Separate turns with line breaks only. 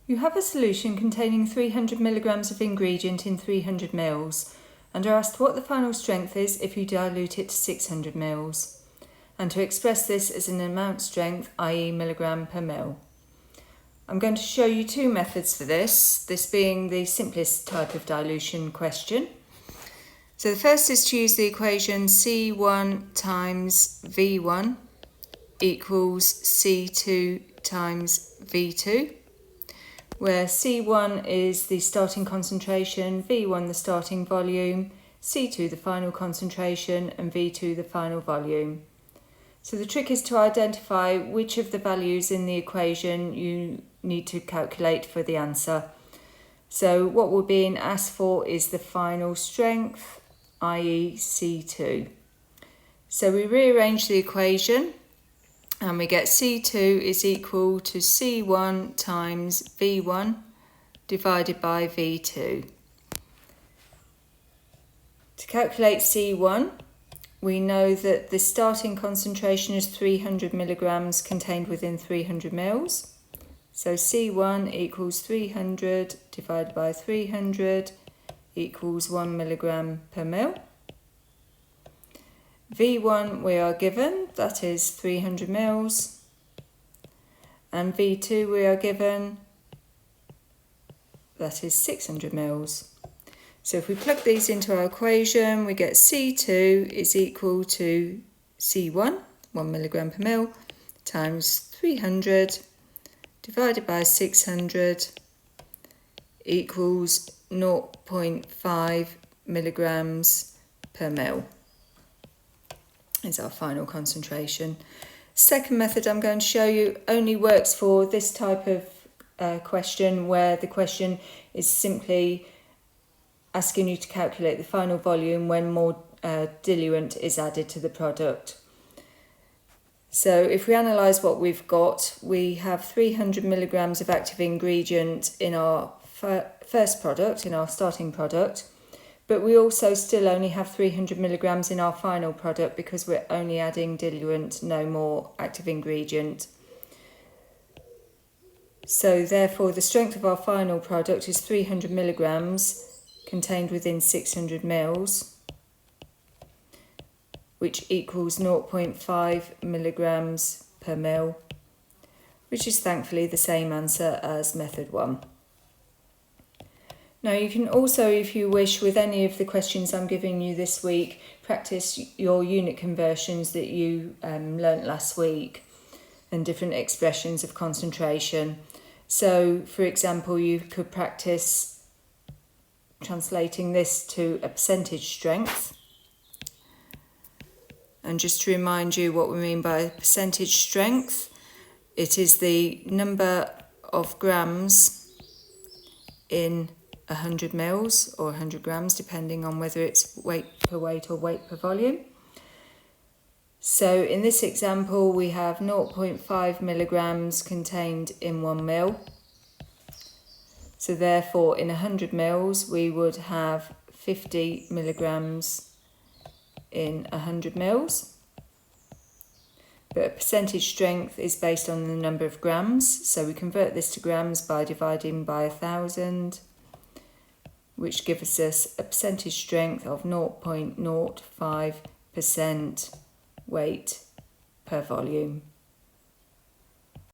You have a solution containing 300 milligrams of ingredient in 300 ml and are asked what the final strength is if you dilute it to 600 ml, and to express this as an amount strength, i.e. milligram per ml. I'm going to show you two methods for this being the simplest type of dilution question. So the first is to use the equation C1 times V1 equals C2 times V2, where C1 is the starting concentration, V1 the starting volume, C2 the final concentration, and V2 the final volume. So the trick is to identify which of the values in the equation you need to calculate for the answer. So what we're being asked for is the final strength, i.e. C2. So we rearrange the equation and we get C2 is equal to C1 times V1 divided by V2. To calculate C1, we know that the starting concentration is 300 milligrams contained within 300 ml. So C1 equals 300 divided by 300 equals 1 milligram per ml. V1 we are given, that is 300 ml. And V2 we are given, that is 600 ml. So if we plug these into our equation, we get C2 is equal to C1, 1 milligram per ml, times 300 divided by 600 equals 0.5 milligrams per ml. Is our final concentration. Second method I'm going to show you only works for this type of question, where the question is simply asking you to calculate the final volume when more diluent is added to the product. So if we analyse what we've got, we have 300 milligrams of active ingredient in our first product, in our starting product, but we also still only have 300 milligrams in our final product because we're only adding diluent, no more active ingredient. So therefore the strength of our final product is 300 milligrams contained within 600 ml, which equals 0.5 milligrams per ml, which is thankfully the same answer as method 1. Now you can also, if you wish, with any of the questions I'm giving you this week, practice your unit conversions that you learnt last week and different expressions of concentration. So for example, you could practice translating this to a percentage strength. And just to remind you what we mean by percentage strength, it is the number of grams in 100 ml or 100 grams, depending on whether it's weight per weight or weight per volume. So in this example, we have 0.5 milligrams contained in 1 ml. So therefore, in 100 ml, we would have 50 milligrams in 100 ml. But a percentage strength is based on the number of grams. So we convert this to grams by dividing by 1,000, which gives us a percentage strength of 0.05% weight per volume.